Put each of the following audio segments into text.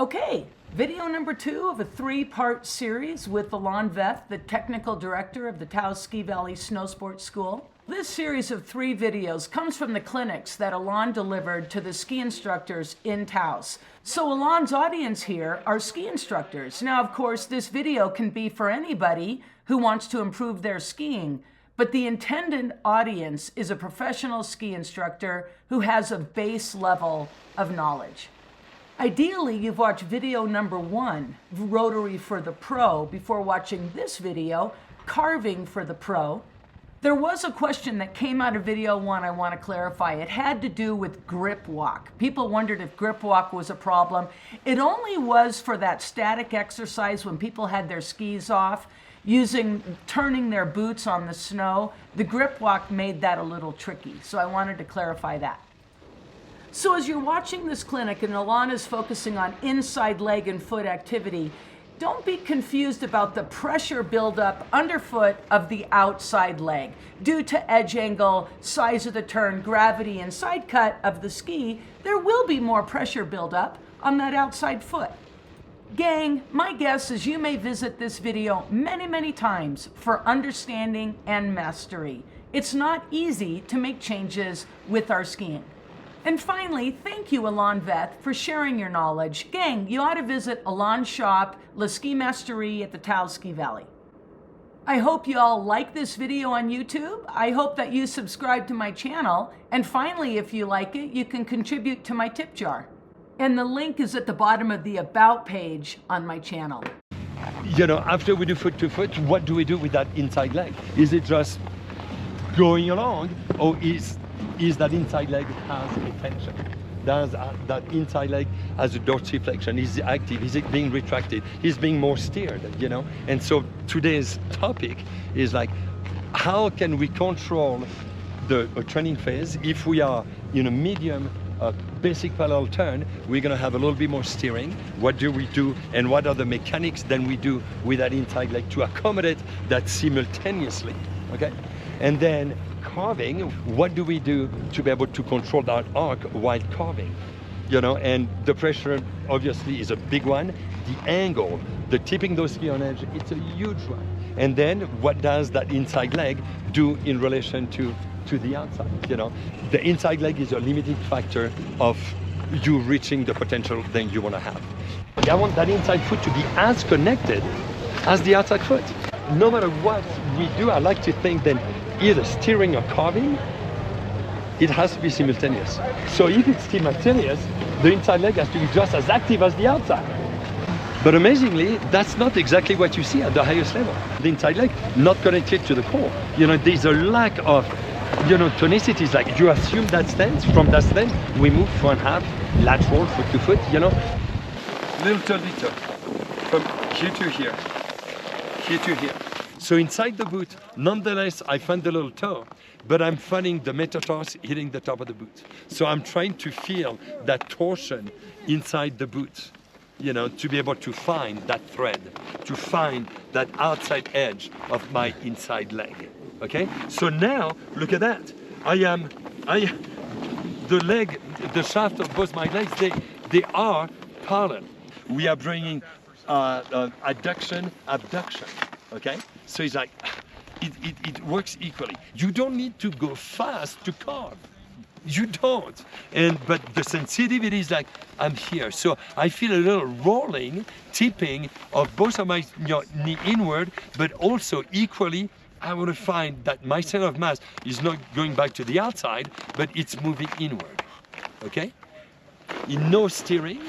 Okay, video number 2 of a 3-part series with Alain Veth, the Technical Director of the Taos Ski Valley Snowsports School. This series of 3 videos comes from the clinics that Alain delivered to the ski instructors in Taos. So Alain's audience here are ski instructors. Now, of course, this video can be for anybody who wants to improve their skiing, but the intended audience is a professional ski instructor who has a base level of knowledge. Ideally, you've watched video number 1, Rotary for the Pro, before watching this video, Carving for the Pro. There was a question that came out of video 1 I want to clarify. It had to do with grip walk. People wondered if grip walk was a problem. It only was for that static exercise when people had their skis off, turning their boots on the snow. The grip walk made that a little tricky, so I wanted to clarify that. So as you're watching this clinic and Alain is focusing on inside leg and foot activity, don't be confused about the pressure buildup underfoot of the outside leg. Due to edge angle, size of the turn, gravity, and side cut of the ski, there will be more pressure buildup on that outside foot. Gang, my guess is you may visit this video many times for understanding and mastery. It's not easy to make changes with our skiing. And finally, thank you, Alain Veth, for sharing your knowledge. Gang, you ought to visit Alain's shop, La Ski Mastery at the Taos Ski Valley. I hope you all like this video on YouTube. I hope that you subscribe to my channel. And finally, if you like it, you can contribute to my tip jar. And the link is at the bottom of the About page on my channel. You know, after we do foot to foot, what do we do with that inside leg? Is it just going along, or is that inside leg has a tension? Does that inside leg has a dorsiflexion? Is it active? Is it being retracted? Is being more steered, you know? And so today's topic is like, how can we control the training phase? If we are in a medium basic parallel turn, we're gonna have a little bit more steering. What do we do, and what are the mechanics then we do with that inside leg to accommodate that simultaneously, okay? And then carving, what do we do to be able to control that arc while carving? You know, and the pressure obviously is a big one. The angle, the tipping those ski on edge, it's a huge one. And then what does that inside leg do in relation to the outside? You know, the inside leg is a limiting factor of you reaching the potential that you want to have. I want that inside foot to be as connected as the outside foot. No matter what we do, I like to think that either steering or carving, it has to be simultaneous. So if it's simultaneous, the inside leg has to be just as active as the outside. But amazingly, that's not exactly what you see at the highest level. The inside leg not connected to the core. You know, there's a lack of, you know, tonicity. Is like you assume that stance. From that stance, we move 1/2 lateral foot to foot. You know, little to little, from here to here, here to here. So inside the boot, nonetheless, I find the little toe, but I'm finding the metatarsus hitting the top of the boot. So I'm trying to feel that torsion inside the boot, you know, to be able to find that thread, to find that outside edge of my inside leg, okay? So now, look at that. The shaft of both my legs, they are parallel. We are bringing adduction, abduction. Okay, so it's like it works equally. You don't need to go fast to carve. You don't. But the sensitivity is like, I'm here. So I feel a little rolling, tipping of both of my knee inward, but also equally, I want to find that my center of mass is not going back to the outside, but it's moving inward. Okay? In no steering.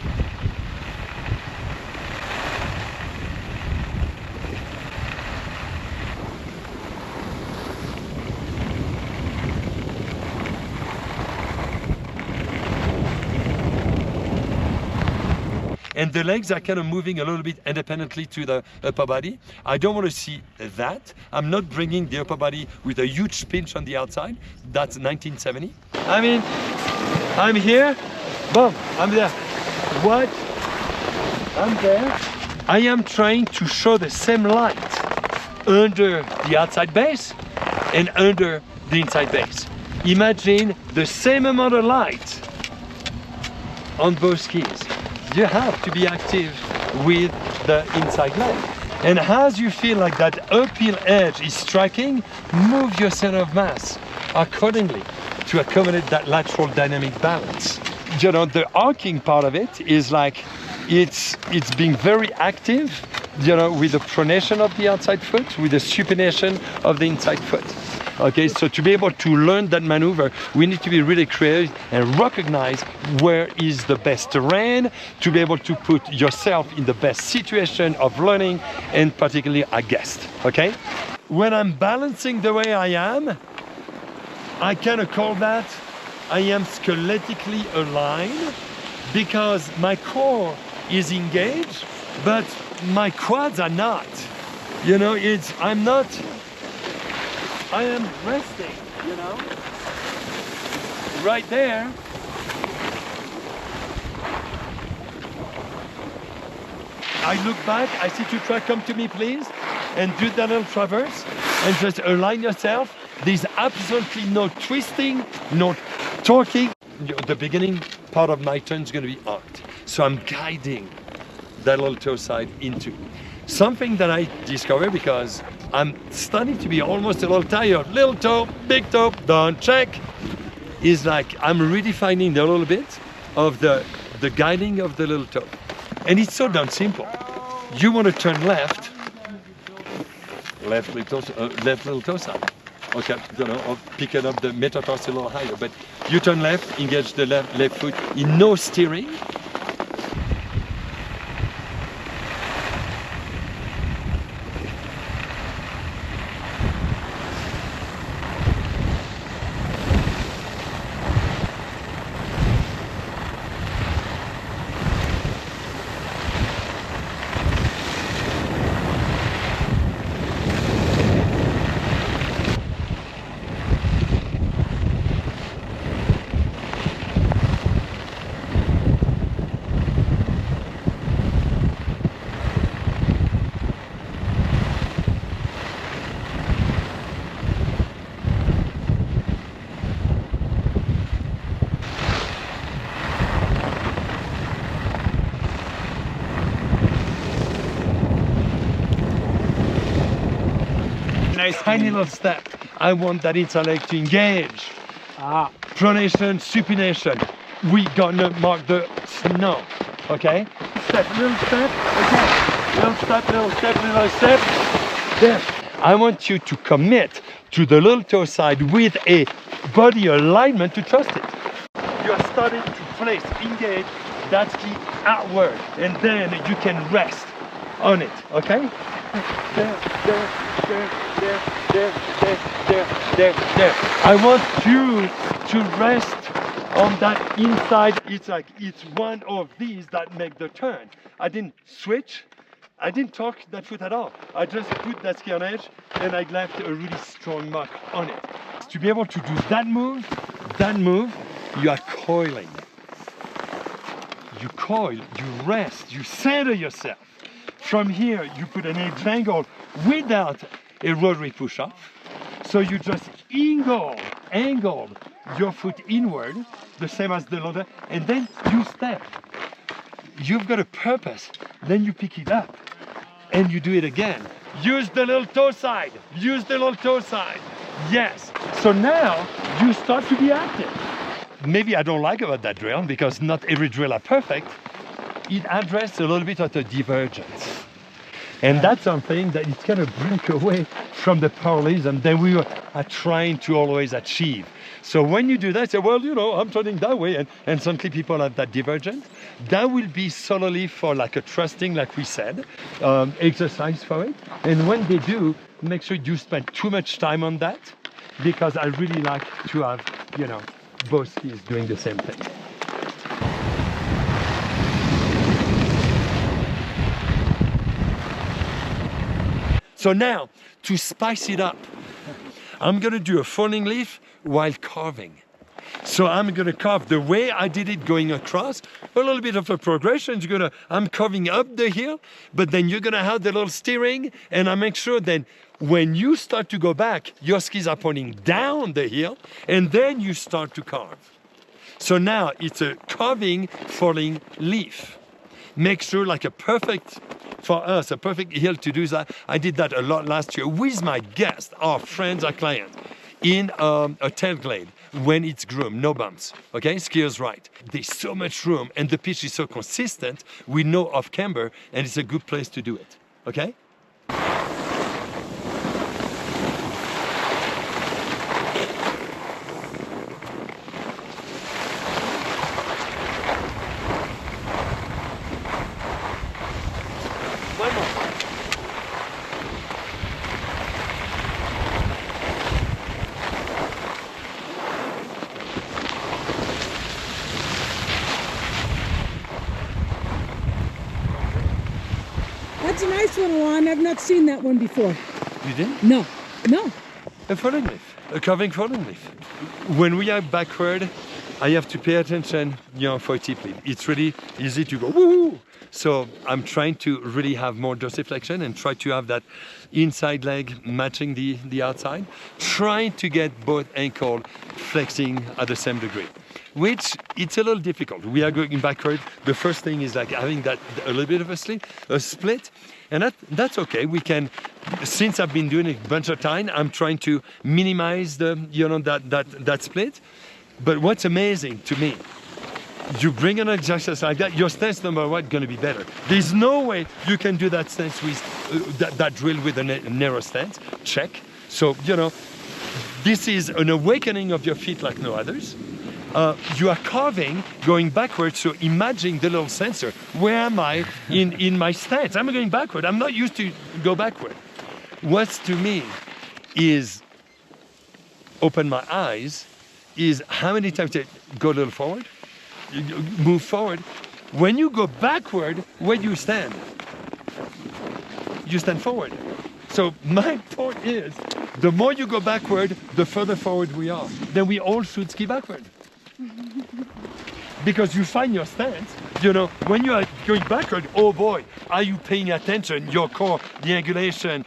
And the legs are kind of moving a little bit independently to the upper body. I don't want to see that. I'm not bringing the upper body with a huge pinch on the outside. That's 1970. I mean, I'm here, boom, I'm there. What? I'm there. I am trying to show the same light under the outside base and under the inside base. Imagine the same amount of light on both skis. you have to be active with the inside leg. And as you feel like that uphill edge is striking, move your center of mass accordingly to accommodate that lateral dynamic balance. You know, the arcing part of it is like, it's being very active, you know, with the pronation of the outside foot, with the supination of the inside foot. Okay, so to be able to learn that maneuver, we need to be really creative and recognize where is the best terrain to be able to put yourself in the best situation of learning, and particularly a guest, okay? When I'm balancing the way I am, I kind of call that I am skeletically aligned, because my core is engaged, but my quads are not. You know, I am resting, you know? Right there. I look back, I see two track, come to me please, and do that little traverse, and just align yourself. There's absolutely no twisting, no torquing. The beginning part of my turn is going to be arced. So I'm guiding that little toe side into. Something that I discovered, because I'm starting to be almost a little tired. Little toe, big toe, done, check. Is like I'm redefining a little bit of the guiding of the little toe. And it's so damn simple. You want to turn left little toe side. Okay, you know, or picking up the metatarsal a little higher. But you turn left, engage the left foot in no steering. Nice. Tiny little step. I want that inside leg to engage. Pronation, supination. We gonna mark the snow. Okay? Step, little step. Okay. Little step, little step, little step. There. I want you to commit to the little toe side with a body alignment to trust it. You are starting to place, engage that ski outward, and then you can rest on it. Okay? There. I want you to rest on that inside. It's like it's one of these that make the turn. I didn't switch. I didn't torque that foot at all. I just put that ski on edge and I left a really strong mark on it. To be able to do that move, you are coiling. You coil, you rest, you center yourself. From here, you put an edge angle without a rotary push-off. So you just angle your foot inward, the same as the loader, and then you step. You've got a purpose. Then you pick it up and you do it again. Use the little toe side. Use the little toe side. Yes. So now you start to be active. Maybe I don't like about that drill because not every drill are perfect. It addressed a little bit of the divergence. And that's something that it's kind of break away from the parallelism that we are trying to always achieve. So when you do that, say, well, you know, I'm turning that way, and suddenly people have that divergence. That will be solely for like a trusting, like we said, exercise for it. And when they do, make sure you spend too much time on that, because I really like to have, you know, both skis doing the same thing. So now, to spice it up, I'm gonna do a falling leaf while carving. So I'm gonna carve the way I did it going across, a little bit of a progression. I'm carving up the hill, but then you're gonna have the little steering, and I make sure that when you start to go back, your skis are pointing down the hill, and then you start to carve. So now it's a carving falling leaf. make sure like a perfect, for us, a perfect hill to do that. I did that a lot last year with my guests, our friends, our clients, in a tail glade when it's groomed, no bumps, okay? Skiers right. There's so much room and the pitch is so consistent, we know off camber and it's a good place to do it, okay? That's a nice one, Alain. I've not seen that one before. You didn't? No, no. A falling leaf, a curving falling leaf. When we are backward, I have to pay attention, for a tip lead. It's really easy to go woohoo. So I'm trying to really have more dorsiflexion and try to have that inside leg matching the outside. Trying to get both ankle flexing at the same degree, which it's a little difficult. We are going backward. The first thing is like having that a little bit of a split, and that's okay. We can, since I've been doing it a bunch of time, I'm trying to minimize the that split. But what's amazing to me, you bring an exercise like that, your stance number one going to be better. There's no way you can do that stance with that drill with a narrow stance. Check. So this is an awakening of your feet like no others. You are carving, going backwards, so imagine the little sensor. Where am I in my stance? I'm going backward. I'm not used to go backward. What's to me is open my eyes is how many times you go a little forward, you move forward. When you go backward, where do you stand? You stand forward. So my point is, the more you go backward, the further forward we are. Then we all should ski backward. Because you find your stance, when you are going backward, oh boy, are you paying attention? Your core, the angulation,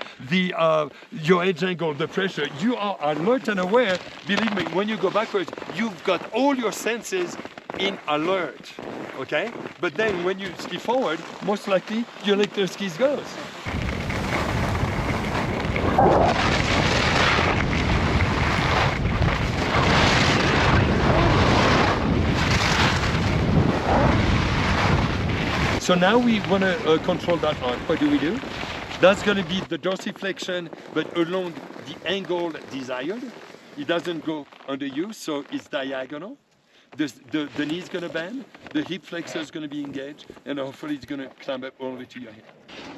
your edge angle, the pressure, you are alert and aware. Believe me, when you go backwards, you've got all your senses in alert, okay? But then when you ski forward, most likely you let the skis go. So now we want to control that arc. What do? That's going to be the dorsiflexion, but along the angle desired. It doesn't go under you, so it's diagonal. The knee is going to bend, the hip flexor is going to be engaged, and hopefully it's going to climb up all the way to your hip.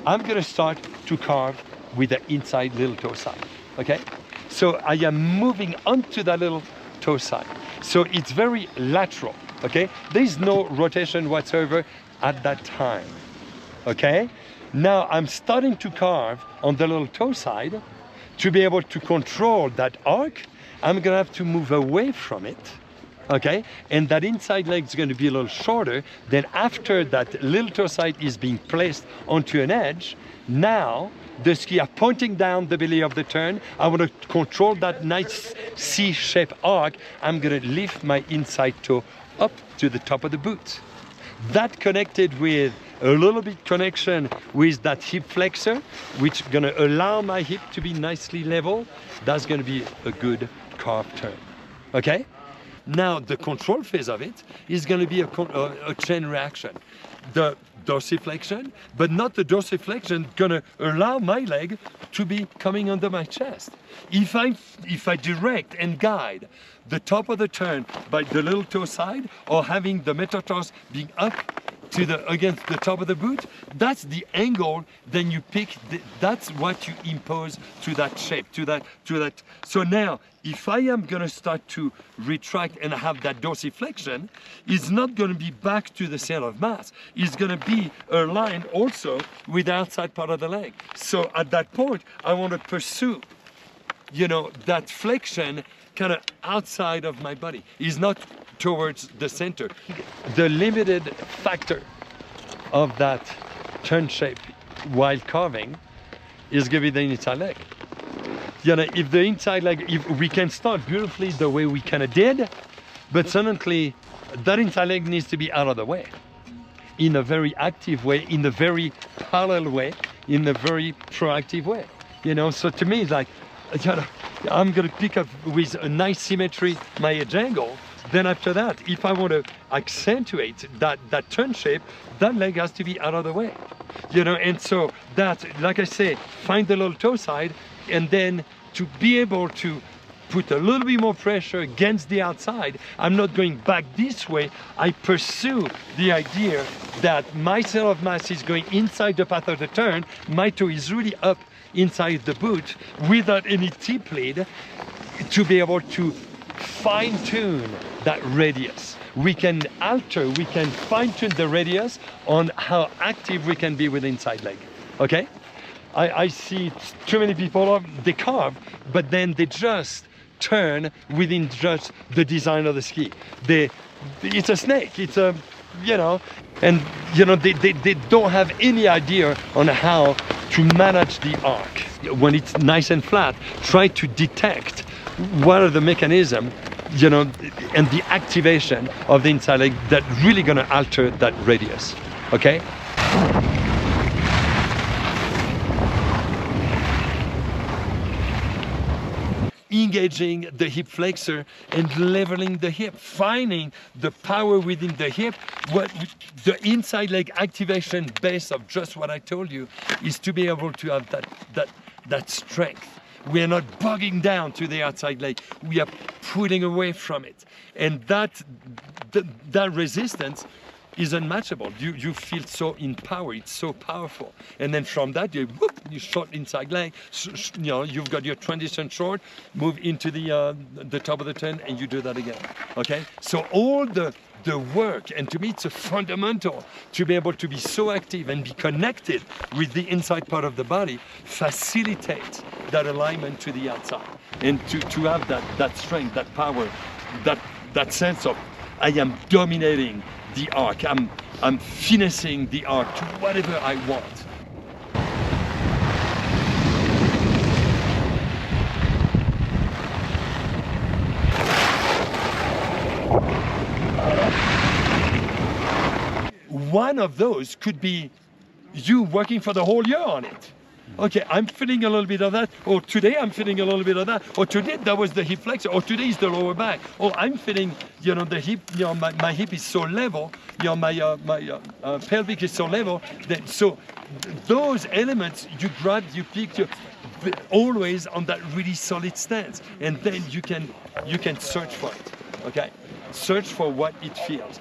I'm going to start to carve with the inside little toe side, okay? So I am moving onto that little toe side. So it's very lateral, okay? There's no rotation whatsoever at that time, okay? Now I'm starting to carve on the little toe side. To be able to control that arc, I'm gonna have to move away from it, okay? And that inside leg is gonna be a little shorter. Then after that little toe side is being placed onto an edge, now the ski are pointing down the belly of the turn. I want to control that nice C-shaped arc. I'm gonna lift my inside toe up to the top of the boot. That connected with a little bit connection with that hip flexor, which gonna allow my hip to be nicely level. That's gonna be a good carved turn, okay? Now the control phase of it is gonna be a chain reaction. The dorsiflexion, but not the dorsiflexion gonna allow my leg to be coming under my chest. If I direct and guide the top of the turn by the little toe side or having the metatarsus being up to against the top of the boot, that's the angle. Then you pick. That's what you impose to that shape, to that. So now, if I am gonna start to retract and have that dorsiflexion, it's not gonna be back to the center of mass. It's gonna be aligned also with the outside part of the leg. So at that point, I want to pursue, that flexion kind of outside of my body. It's not towards the center. The limited factor of that turn shape while carving is going to be the inside leg. If the inside leg, if we can start beautifully the way we kind of did, but suddenly that inside leg needs to be out of the way. in a very active way, in a very parallel way, in a very proactive way. You know, so to me, it's like, you know, I'm gonna pick up with a nice symmetry my edge angle. Then after that, if I want to accentuate that turn shape, that leg has to be out of the way. You know, and so that, like I say, find the little toe side, and then to be able to put a little bit more pressure against the outside. I'm not going back this way. I pursue the idea that my center of mass is going inside the path of the turn. My toe is really up inside the boot without any tip lead to be able to fine-tune that radius. We can alter, we can fine-tune the radius on how active we can be with the inside leg, okay? I see too many people, they carve, but then they just turn within just the design of the ski. It's a snake, it's a, you know, and you know, they don't have any idea on how to manage the arc. When it's nice and flat, try to detect what are the mechanisms, you know, and the activation of the inside leg that really gonna alter that radius, okay? Engaging the hip flexor and leveling the hip, finding the power within the hip. What the inside leg activation base of just what I told you is to be able to have that strength. We are not bogging down to the outside leg. We are pulling away from it, and that resistance is unmatchable. You feel so empowered, it's so powerful. And then from that, you short inside leg, you know, you've got your transition short, move into the top of the turn, and you do that again, okay? So all the work, and to me it's a fundamental to be able to be so active and be connected with the inside part of the body, facilitates that alignment to the outside. And to have that strength, that power, that sense of I am dominating the arc, I'm finessing the arc to whatever I want. One of those could be you working for the whole year on it. Okay, I'm feeling a little bit of that, or today I'm feeling a little bit of that, or today that was the hip flexor, or today is the lower back, or I'm feeling, you know, the hip, you know, my hip is so level, you know, my pelvic is so level, that so those elements you grab, you pick, always on that really solid stance, and then you can search for it, okay? Search for what it feels.